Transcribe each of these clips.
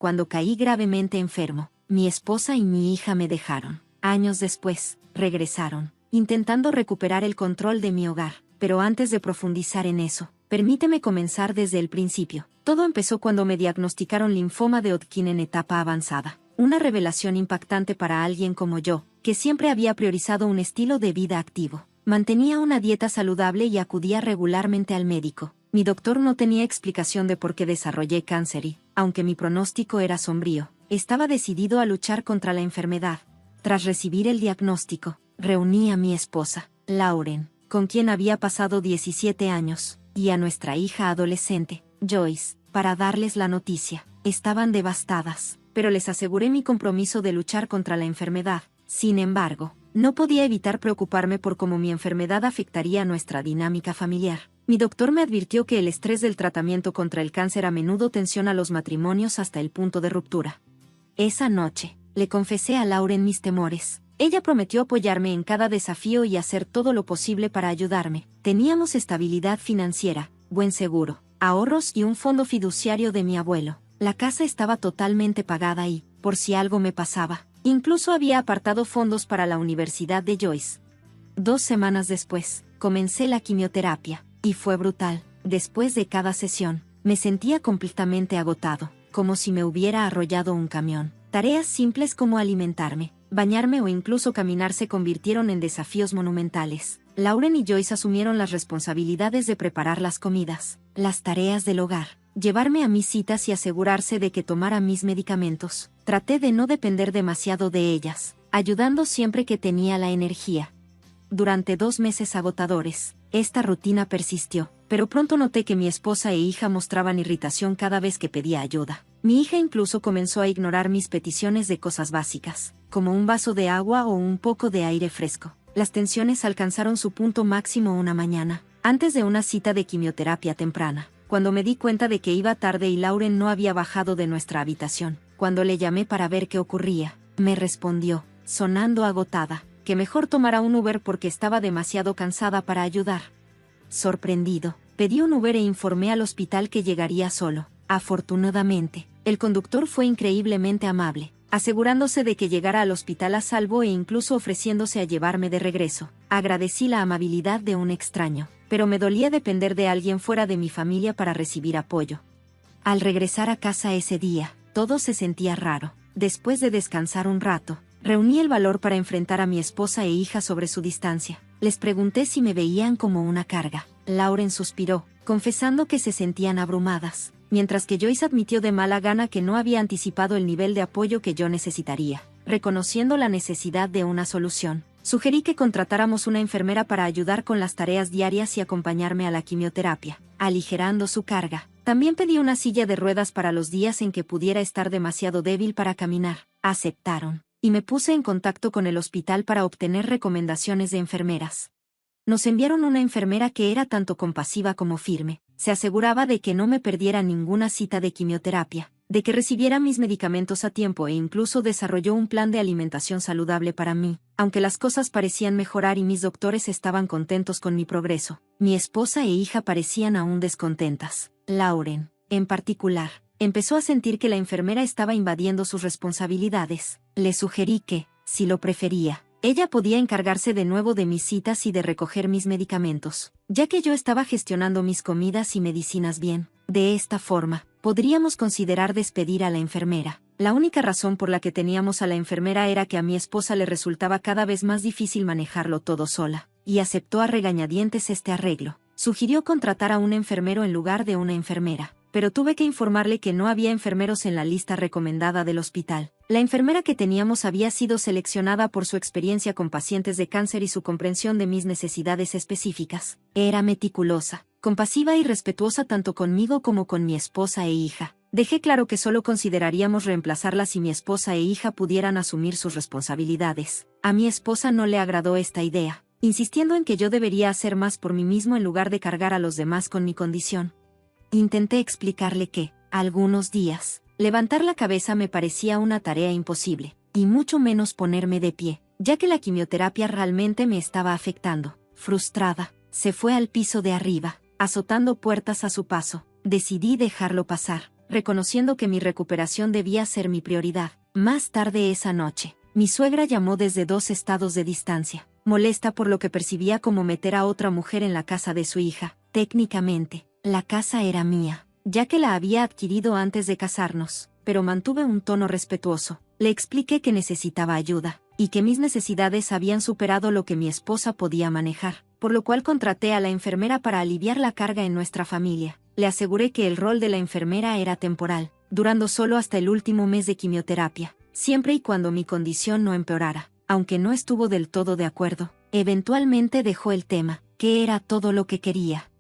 cuando caí gravemente enfermo, mi esposa y mi hija me dejaron. Años después, regresaron, intentando recuperar el control de mi hogar. Pero antes de profundizar en eso, permíteme comenzar desde el principio. Todo empezó cuando me diagnosticaron linfoma de Hodgkin en etapa avanzada. Una revelación impactante para alguien como yo, que siempre había priorizado un estilo de vida activo. Mantenía una dieta saludable y acudía regularmente al médico. Mi doctor no tenía explicación de por qué desarrollé cáncer y, aunque mi pronóstico era sombrío, estaba decidido a luchar contra la enfermedad. Tras recibir el diagnóstico, reuní a mi esposa, Lauren, con quien había pasado 17 años, y a nuestra hija adolescente, Joyce, para darles la noticia. Estaban devastadas, pero les aseguré mi compromiso de luchar contra la enfermedad. Sin embargo, no podía evitar preocuparme por cómo mi enfermedad afectaría nuestra dinámica familiar. Mi doctor me advirtió que el estrés del tratamiento contra el cáncer a menudo tensiona los matrimonios hasta el punto de ruptura. Esa noche, le confesé a Lauren mis temores. Ella prometió apoyarme en cada desafío y hacer todo lo posible para ayudarme. Teníamos estabilidad financiera, buen seguro, ahorros y un fondo fiduciario de mi abuelo. La casa estaba totalmente pagada y, por si algo me pasaba, incluso había apartado fondos para la universidad de Joyce. 2 semanas después, comencé la quimioterapia, y fue brutal. Después de cada sesión, me sentía completamente agotado, como si me hubiera arrollado un camión. Tareas simples como alimentarme, bañarme o incluso caminar se convirtieron en desafíos monumentales. Lauren y Joyce asumieron las responsabilidades de preparar las comidas, las tareas del hogar, llevarme a mis citas y asegurarse de que tomara mis medicamentos. Traté de no depender demasiado de ellas, ayudando siempre que tenía la energía. Durante 2 meses agotadores, esta rutina persistió, pero pronto noté que mi esposa e hija mostraban irritación cada vez que pedía ayuda. Mi hija incluso comenzó a ignorar mis peticiones de cosas básicas, como un vaso de agua o un poco de aire fresco. Las tensiones alcanzaron su punto máximo una mañana, antes de una cita de quimioterapia temprana, cuando me di cuenta de que iba tarde y Lauren no había bajado de nuestra habitación. Cuando le llamé para ver qué ocurría, me respondió, sonando agotada, que mejor tomara un Uber porque estaba demasiado cansada para ayudar. Sorprendido, pedí un Uber e informé al hospital que llegaría solo. Afortunadamente, el conductor fue increíblemente amable, asegurándose de que llegara al hospital a salvo e incluso ofreciéndose a llevarme de regreso. Agradecí la amabilidad de un extraño, pero me dolía depender de alguien fuera de mi familia para recibir apoyo. Al regresar a casa ese día, todo se sentía raro. Después de descansar un rato, reuní el valor para enfrentar a mi esposa e hija sobre su distancia. Les pregunté si me veían como una carga. Lauren suspiró, confesando que se sentían abrumadas, mientras que Joyce admitió de mala gana que no había anticipado el nivel de apoyo que yo necesitaría. Reconociendo la necesidad de una solución, sugerí que contratáramos una enfermera para ayudar con las tareas diarias y acompañarme a la quimioterapia, aligerando su carga. También pedí una silla de ruedas para los días en que pudiera estar demasiado débil para caminar. Aceptaron, y me puse en contacto con el hospital para obtener recomendaciones de enfermeras. Nos enviaron una enfermera que era tanto compasiva como firme. Se aseguraba de que no me perdiera ninguna cita de quimioterapia, de que recibiera mis medicamentos a tiempo e incluso desarrolló un plan de alimentación saludable para mí. Aunque las cosas parecían mejorar y mis doctores estaban contentos con mi progreso, mi esposa e hija parecían aún descontentas. Lauren, en particular, empezó a sentir que la enfermera estaba invadiendo sus responsabilidades. Le sugerí que, si lo prefería, ella podía encargarse de nuevo de mis citas y de recoger mis medicamentos, ya que yo estaba gestionando mis comidas y medicinas bien. De esta forma, podríamos considerar despedir a la enfermera. La única razón por la que teníamos a la enfermera era que a mi esposa le resultaba cada vez más difícil manejarlo todo sola, y aceptó a regañadientes este arreglo. Sugirió contratar a un enfermero en lugar de una enfermera, pero tuve que informarle que no había enfermeros en la lista recomendada del hospital. La enfermera que teníamos había sido seleccionada por su experiencia con pacientes de cáncer y su comprensión de mis necesidades específicas. Era meticulosa, compasiva y respetuosa tanto conmigo como con mi esposa e hija. Dejé claro que solo consideraríamos reemplazarla si mi esposa e hija pudieran asumir sus responsabilidades. A mi esposa no le agradó esta idea, insistiendo en que yo debería hacer más por mí mismo en lugar de cargar a los demás con mi condición. Intenté explicarle que, algunos días, levantar la cabeza me parecía una tarea imposible, y mucho menos ponerme de pie, ya que la quimioterapia realmente me estaba afectando. Frustrada, se fue al piso de arriba, azotando puertas a su paso. Decidí dejarlo pasar. reconociendo que mi recuperación debía ser mi prioridad. Más tarde esa noche, mi suegra llamó desde 2 estados de distancia, molesta por lo que percibía como meter a otra mujer en la casa de su hija. Técnicamente, la casa era mía, ya que la había adquirido antes de casarnos, pero mantuve un tono respetuoso. Le expliqué que necesitaba ayuda, y que mis necesidades habían superado lo que mi esposa podía manejar, por lo cual contraté a la enfermera para aliviar la carga en nuestra familia. Le aseguré que el rol de la enfermera era temporal, durando solo hasta el último mes de quimioterapia, siempre y cuando mi condición no empeorara. Aunque no estuvo del todo de acuerdo, eventualmente dejó el tema, que era todo lo que quería.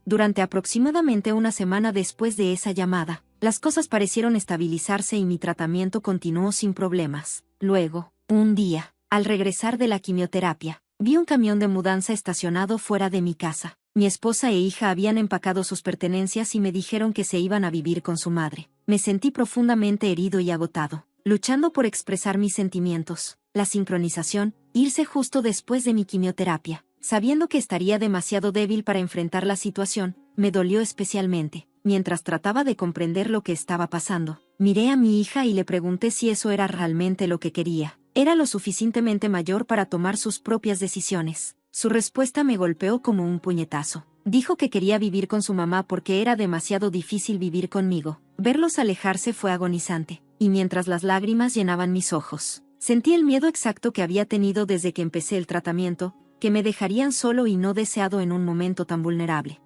Durante aproximadamente una semana después de esa llamada, las cosas parecieron estabilizarse y mi tratamiento continuó sin problemas. Luego, un día, al regresar de la quimioterapia, vi un camión de mudanza estacionado fuera de mi casa. Mi esposa e hija habían empacado sus pertenencias y me dijeron que se iban a vivir con su madre. Me sentí profundamente herido y agotado, luchando por expresar mis sentimientos. La sincronización, irse justo después de mi quimioterapia, sabiendo que estaría demasiado débil para enfrentar la situación, me dolió especialmente. Mientras trataba de comprender lo que estaba pasando, miré a mi hija y le pregunté si eso era realmente lo que quería. Era lo suficientemente mayor para tomar sus propias decisiones. Su respuesta me golpeó como un puñetazo. Dijo que quería vivir con su mamá porque era demasiado difícil vivir conmigo. Verlos alejarse fue agonizante, y mientras las lágrimas llenaban mis ojos, sentí el miedo exacto que había tenido desde que empecé el tratamiento, que me dejarían solo y no deseado en un momento tan vulnerable.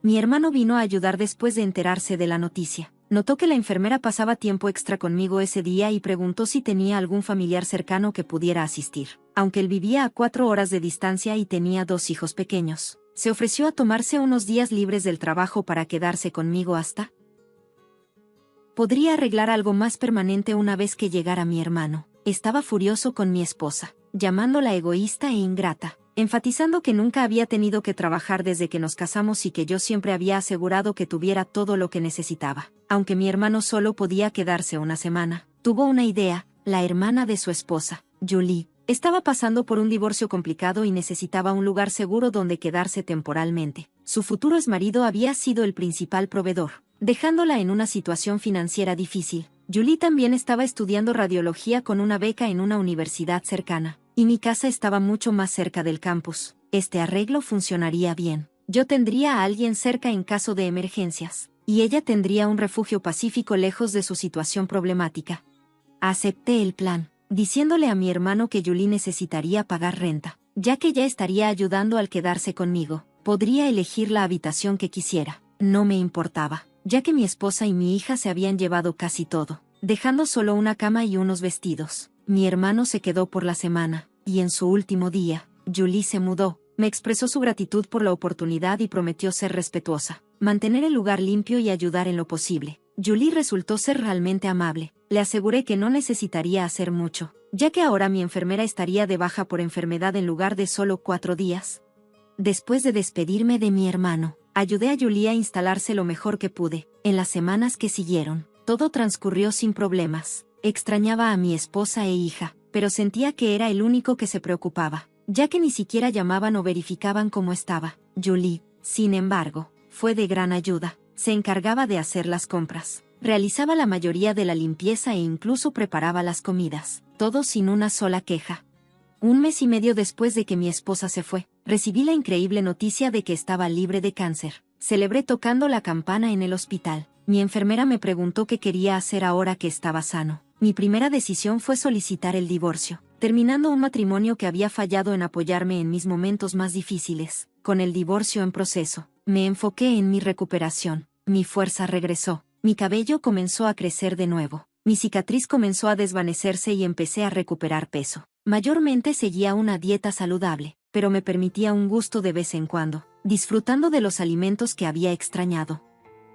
Mi hermano vino a ayudar después de enterarse de la noticia. Notó que la enfermera pasaba tiempo extra conmigo ese día y preguntó si tenía algún familiar cercano que pudiera asistir. Aunque él vivía a 4 horas de distancia y tenía 2 hijos pequeños, se ofreció a tomarse unos días libres del trabajo para quedarse conmigo hasta... Podría arreglar algo más permanente una vez que llegara mi hermano. Estaba furioso con mi esposa, llamándola egoísta e ingrata, enfatizando que nunca había tenido que trabajar desde que nos casamos y que yo siempre había asegurado que tuviera todo lo que necesitaba. Aunque mi hermano solo podía quedarse una semana, tuvo una idea. La hermana de su esposa, Julie, estaba pasando por un divorcio complicado y necesitaba un lugar seguro donde quedarse temporalmente. Su futuro exmarido había sido el principal proveedor, dejándola en una situación financiera difícil. Julie también estaba estudiando radiología con una beca en una universidad cercana, y mi casa estaba mucho más cerca del campus. Este arreglo funcionaría bien. Yo tendría a alguien cerca en caso de emergencias, y ella tendría un refugio pacífico lejos de su situación problemática. Acepté el plan, diciéndole a mi hermano que Julie necesitaría pagar renta, ya que ya estaría ayudando al quedarse conmigo. Podría elegir la habitación que quisiera. No me importaba, ya que mi esposa y mi hija se habían llevado casi todo, dejando solo una cama y unos vestidos. Mi hermano se quedó por la semana, y en su último día, Julie se mudó. Me expresó su gratitud por la oportunidad y prometió ser respetuosa, mantener el lugar limpio y ayudar en lo posible. Julie resultó ser realmente amable. Le aseguré que no necesitaría hacer mucho, ya que ahora mi enfermera estaría de baja por enfermedad en lugar de solo 4 días. Después de despedirme de mi hermano, ayudé a Julie a instalarse lo mejor que pude. En las semanas que siguieron, todo transcurrió sin problemas. Extrañaba a mi esposa e hija, pero sentía que era el único que se preocupaba, ya que ni siquiera llamaban o verificaban cómo estaba. Julie, sin embargo, fue de gran ayuda. Se encargaba de hacer las compras, realizaba la mayoría de la limpieza e incluso preparaba las comidas, todo sin una sola queja. 1 mes y medio después de que mi esposa se fue, recibí la increíble noticia de que estaba libre de cáncer. Celebré tocando la campana en el hospital. Mi enfermera me preguntó qué quería hacer ahora que estaba sano. Mi primera decisión fue solicitar el divorcio, terminando un matrimonio que había fallado en apoyarme en mis momentos más difíciles. Con el divorcio en proceso, me enfoqué en mi recuperación. Mi fuerza regresó, mi cabello comenzó a crecer de nuevo, mi cicatriz comenzó a desvanecerse y empecé a recuperar peso. Mayormente seguía una dieta saludable, pero me permitía un gusto de vez en cuando, disfrutando de los alimentos que había extrañado.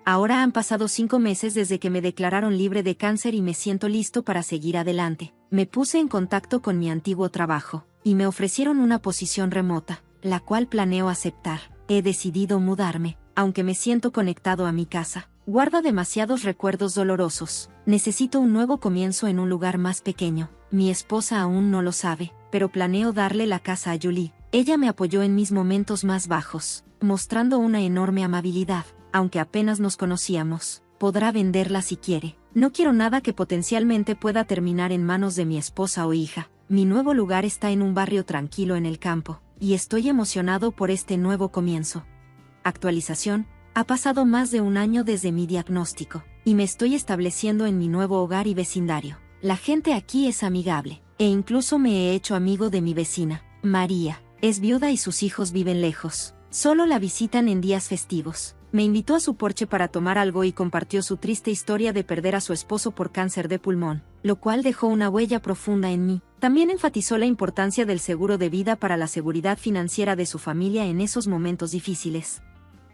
Ahora han pasado 5 meses desde que me declararon libre de cáncer y me siento listo para seguir adelante. Me puse en contacto con mi antiguo trabajo, y me ofrecieron una posición remota, la cual planeo aceptar. He decidido mudarme, aunque me siento conectado a mi casa. Guarda demasiados recuerdos dolorosos. Necesito un nuevo comienzo en un lugar más pequeño. Mi esposa aún no lo sabe, pero planeo darle la casa a Julie. Ella me apoyó en mis momentos más bajos, mostrando una enorme amabilidad, aunque apenas nos conocíamos. Podrá venderla si quiere. No quiero nada que potencialmente pueda terminar en manos de mi esposa o hija. Mi nuevo lugar está en un barrio tranquilo en el campo, y estoy emocionado por este nuevo comienzo. Actualización: ha pasado más de un año desde mi diagnóstico, y me estoy estableciendo en mi nuevo hogar y vecindario. La gente aquí es amigable, e incluso me he hecho amigo de mi vecina, María. Es viuda y sus hijos viven lejos. Solo la visitan en días festivos. Me invitó a su porche para tomar algo y compartió su triste historia de perder a su esposo por cáncer de pulmón, lo cual dejó una huella profunda en mí. También enfatizó la importancia del seguro de vida para la seguridad financiera de su familia en esos momentos difíciles.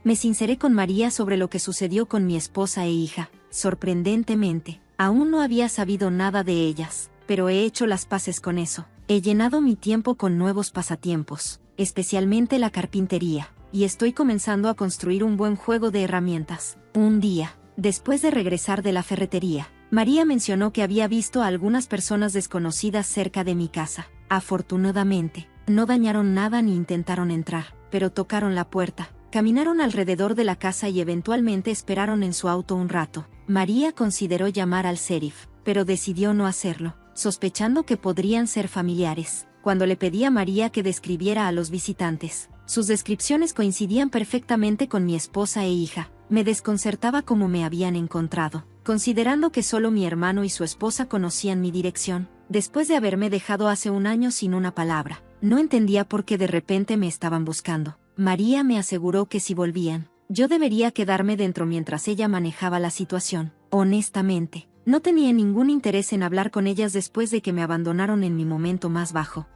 Me sinceré con María sobre lo que sucedió con mi esposa e hija. Sorprendentemente, aún no había sabido nada de ellas, pero he hecho las paces con eso. He llenado mi tiempo con nuevos pasatiempos, especialmente la carpintería, y estoy comenzando a construir un buen juego de herramientas. Un día, después de regresar de la ferretería, María mencionó que había visto a algunas personas desconocidas cerca de mi casa. Afortunadamente, no dañaron nada ni intentaron entrar, pero tocaron la puerta, caminaron alrededor de la casa y eventualmente esperaron en su auto un rato. María consideró llamar al sheriff, pero decidió no hacerlo, sospechando que podrían ser familiares. Cuando le pedí a María que describiera a los visitantes, sus descripciones coincidían perfectamente con mi esposa e hija. Me desconcertaba cómo me habían encontrado, considerando que solo mi hermano y su esposa conocían mi dirección, después de haberme dejado hace un año sin una palabra. No entendía por qué de repente me estaban buscando. María me aseguró que si volvían, yo debería quedarme dentro mientras ella manejaba la situación. Honestamente, no tenía ningún interés en hablar con ellas después de que me abandonaron en mi momento más bajo.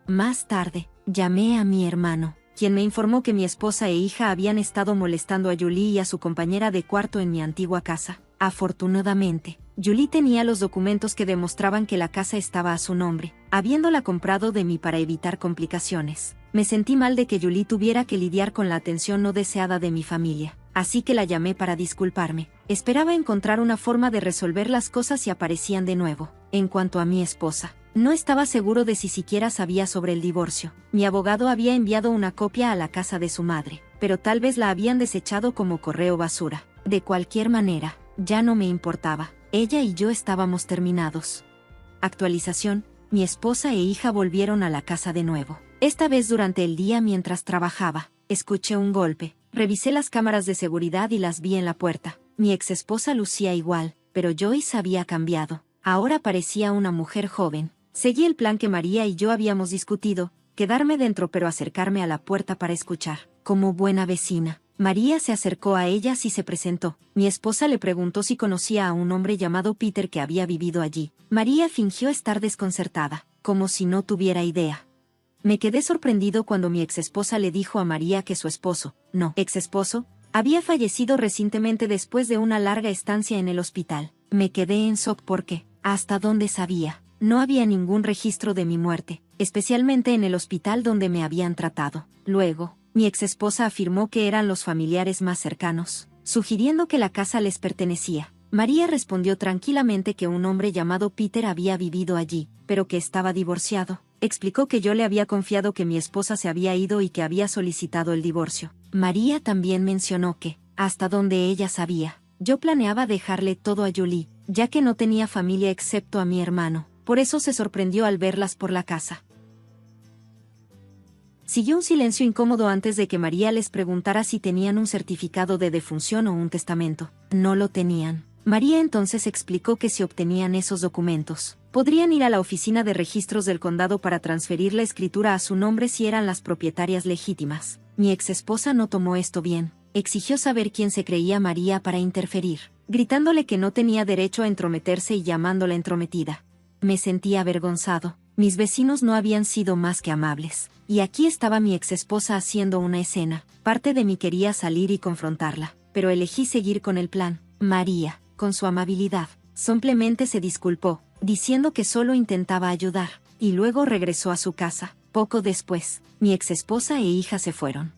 Más tarde, llamé a mi hermano, quien me informó que mi esposa e hija habían estado molestando a Julie y a su compañera de cuarto en mi antigua casa. Afortunadamente, Julie tenía los documentos que demostraban que la casa estaba a su nombre, habiéndola comprado de mí para evitar complicaciones. Me sentí mal de que Julie tuviera que lidiar con la atención no deseada de mi familia, así que la llamé para disculparme. Esperaba encontrar una forma de resolver las cosas si aparecían de nuevo. En cuanto a mi esposa, no estaba seguro de si siquiera sabía sobre el divorcio. Mi abogado había enviado una copia a la casa de su madre, pero tal vez la habían desechado como correo basura. De cualquier manera, ya no me importaba. Ella y yo estábamos terminados. Actualización: mi esposa e hija volvieron a la casa de nuevo. Esta vez durante el día mientras trabajaba, escuché un golpe. Revisé las cámaras de seguridad y las vi en la puerta. Mi exesposa lucía igual, pero Joyce había cambiado. Ahora parecía una mujer joven. Seguí el plan que María y yo habíamos discutido, quedarme dentro pero acercarme a la puerta para escuchar. Como buena vecina, María se acercó a ellas y se presentó. Mi esposa le preguntó si conocía a un hombre llamado Peter que había vivido allí. María fingió estar desconcertada, como si no tuviera idea. Me quedé sorprendido cuando mi exesposa le dijo a María que su esposo, no, exesposo, había fallecido recientemente después de una larga estancia en el hospital. Me quedé en shock porque, hasta donde sabía, no había ningún registro de mi muerte, especialmente en el hospital donde me habían tratado. Luego, mi exesposa afirmó que eran los familiares más cercanos, sugiriendo que la casa les pertenecía. María respondió tranquilamente que un hombre llamado Peter había vivido allí, pero que estaba divorciado. Explicó que yo le había confiado que mi esposa se había ido y que había solicitado el divorcio. María también mencionó que, hasta donde ella sabía, yo planeaba dejarle todo a Julie, ya que no tenía familia excepto a mi hermano. Por eso se sorprendió al verlas por la casa. Siguió un silencio incómodo antes de que María les preguntara si tenían un certificado de defunción o un testamento. No lo tenían. María entonces explicó que si obtenían esos documentos, podrían ir a la oficina de registros del condado para transferir la escritura a su nombre si eran las propietarias legítimas. Mi exesposa no tomó esto bien. Exigió saber quién se creía María para interferir, gritándole que no tenía derecho a entrometerse y llamándola entrometida. Me sentía avergonzado. Mis vecinos no habían sido más que amables. Y aquí estaba mi exesposa haciendo una escena. Parte de mí quería salir y confrontarla, pero elegí seguir con el plan. María, con su amabilidad, simplemente se disculpó, diciendo que solo intentaba ayudar, y luego regresó a su casa. Poco después, mi exesposa e hija se fueron.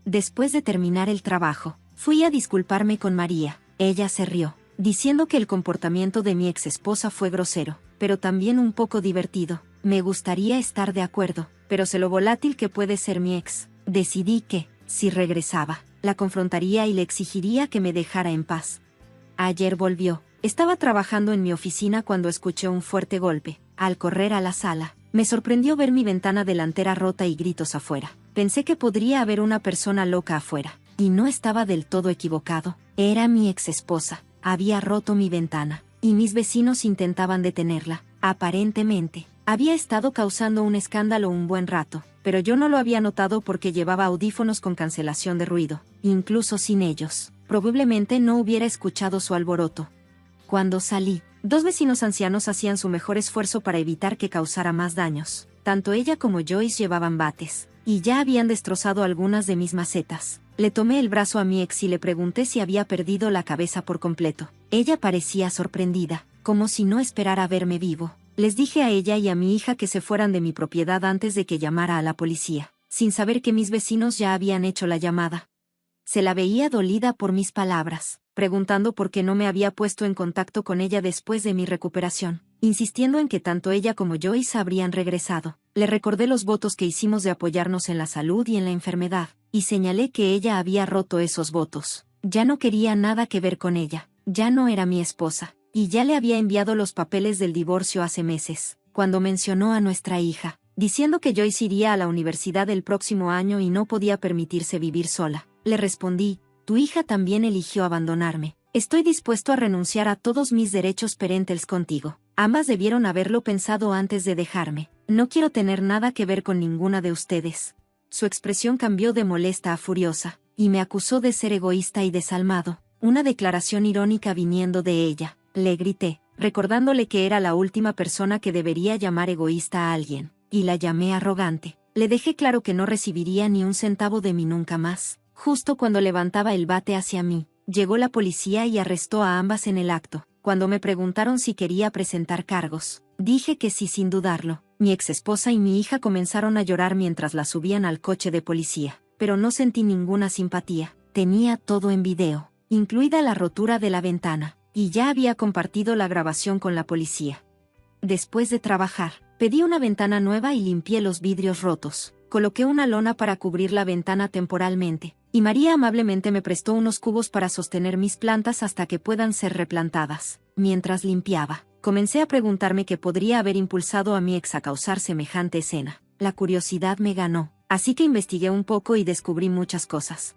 Después de terminar el trabajo, fui a disculparme con María. Ella se rió, diciendo que el comportamiento de mi exesposa fue grosero, pero también un poco divertido. Me gustaría estar de acuerdo, pero sé lo volátil que puede ser mi ex. Decidí que, si regresaba, la confrontaría y le exigiría que me dejara en paz. Ayer volvió. Estaba trabajando en mi oficina cuando escuché un fuerte golpe. Al correr a la sala, me sorprendió ver mi ventana delantera rota y gritos afuera. Pensé que podría haber una persona loca afuera, y no estaba del todo equivocado. Era mi ex esposa. Había roto mi ventana, y mis vecinos intentaban detenerla. Aparentemente, había estado causando un escándalo un buen rato, pero yo no lo había notado porque llevaba audífonos con cancelación de ruido. Incluso sin ellos, probablemente no hubiera escuchado su alboroto. Cuando salí, 2 vecinos ancianos hacían su mejor esfuerzo para evitar que causara más daños. Tanto ella como Joyce llevaban bates, y ya habían destrozado algunas de mis macetas. Le tomé el brazo a mi ex y le pregunté si había perdido la cabeza por completo. Ella parecía sorprendida, como si no esperara verme vivo. Les dije a ella y a mi hija que se fueran de mi propiedad antes de que llamara a la policía, sin saber que mis vecinos ya habían hecho la llamada. Se la veía dolida por mis palabras, preguntando por qué no me había puesto en contacto con ella después de mi recuperación, insistiendo en que tanto ella como Joyce habrían regresado. Le recordé los votos que hicimos de apoyarnos en la salud y en la enfermedad, y señalé que ella había roto esos votos. Ya no quería nada que ver con ella, ya no era mi esposa, y ya le había enviado los papeles del divorcio hace meses. Cuando mencionó a nuestra hija, diciendo que Joyce iría a la universidad el próximo año y no podía permitirse vivir sola, le respondí: tu hija también eligió abandonarme. Estoy dispuesto a renunciar a todos mis derechos parentales contigo. Ambas debieron haberlo pensado antes de dejarme. No quiero tener nada que ver con ninguna de ustedes. Su expresión cambió de molesta a furiosa, y me acusó de ser egoísta y desalmado, una declaración irónica viniendo de ella. Le grité, recordándole que era la última persona que debería llamar egoísta a alguien, y la llamé arrogante. Le dejé claro que no recibiría ni un centavo de mí nunca más. Justo cuando levantaba el bate hacia mí, llegó la policía y arrestó a ambas en el acto. Cuando me preguntaron si quería presentar cargos, dije que sí sin dudarlo. Mi exesposa y mi hija comenzaron a llorar mientras la subían al coche de policía, pero no sentí ninguna simpatía. Tenía todo en video, incluida la rotura de la ventana, y ya había compartido la grabación con la policía. Después de trabajar, pedí una ventana nueva y limpié los vidrios rotos. Coloqué una lona para cubrir la ventana temporalmente, y María amablemente me prestó unos cubos para sostener mis plantas hasta que puedan ser replantadas. Mientras limpiaba, comencé a preguntarme qué podría haber impulsado a mi ex a causar semejante escena. La curiosidad me ganó, así que investigué un poco y descubrí muchas cosas.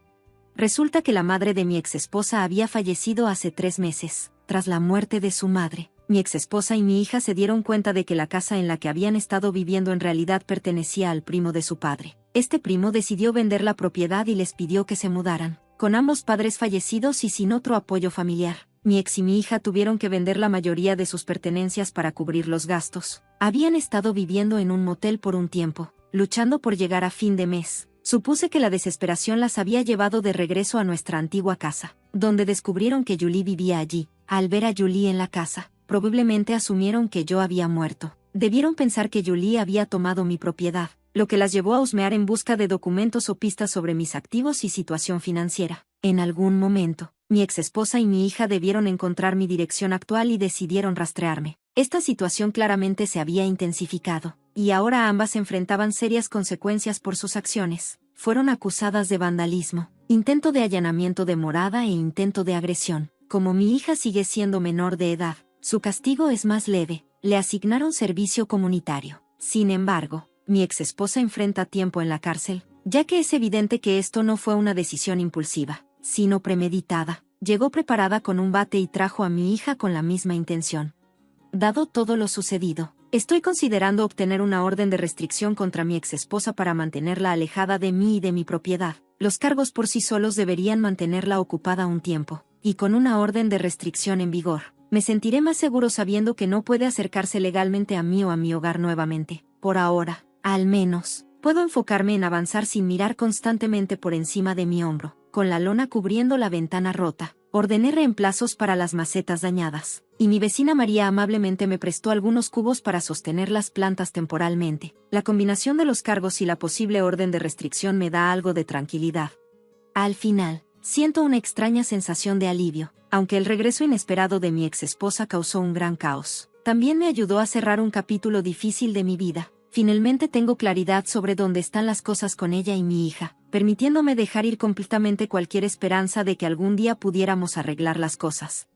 Resulta que la madre de mi exesposa había fallecido hace 3 meses. Tras la muerte de su madre, mi exesposa y mi hija se dieron cuenta de que la casa en la que habían estado viviendo en realidad pertenecía al primo de su padre. Este primo decidió vender la propiedad y les pidió que se mudaran. Con ambos padres fallecidos y sin otro apoyo familiar, mi ex y mi hija tuvieron que vender la mayoría de sus pertenencias para cubrir los gastos. Habían estado viviendo en un motel por un tiempo, luchando por llegar a fin de mes. Supuse que la desesperación las había llevado de regreso a nuestra antigua casa, donde descubrieron que Julie vivía allí. Al ver a Julie en la casa, probablemente asumieron que yo había muerto. Debieron pensar que Julie había tomado mi propiedad, lo que las llevó a husmear en busca de documentos o pistas sobre mis activos y situación financiera. En algún momento, mi exesposa y mi hija debieron encontrar mi dirección actual y decidieron rastrearme. Esta situación claramente se había intensificado, y ahora ambas enfrentaban serias consecuencias por sus acciones. Fueron acusadas de vandalismo, intento de allanamiento de morada e intento de agresión. Como mi hija sigue siendo menor de edad, su castigo es más leve. Le asignaron servicio comunitario. Sin embargo, mi exesposa enfrenta tiempo en la cárcel, ya que es evidente que esto no fue una decisión impulsiva, sino premeditada. Llegó preparada con un bate y trajo a mi hija con la misma intención. Dado todo lo sucedido, estoy considerando obtener una orden de restricción contra mi exesposa para mantenerla alejada de mí y de mi propiedad. Los cargos por sí solos deberían mantenerla ocupada un tiempo, y con una orden de restricción en vigor, me sentiré más seguro sabiendo que no puede acercarse legalmente a mí o a mi hogar nuevamente. Por ahora, al menos, puedo enfocarme en avanzar sin mirar constantemente por encima de mi hombro. Con la lona cubriendo la ventana rota, ordené reemplazos para las macetas dañadas, y mi vecina María amablemente me prestó algunos cubos para sostener las plantas temporalmente. La combinación de los cargos y la posible orden de restricción me da algo de tranquilidad. Al final, siento una extraña sensación de alivio, aunque el regreso inesperado de mi exesposa causó un gran caos. También me ayudó a cerrar un capítulo difícil de mi vida. Finalmente tengo claridad sobre dónde están las cosas con ella y mi hija, permitiéndome dejar ir completamente cualquier esperanza de que algún día pudiéramos arreglar las cosas.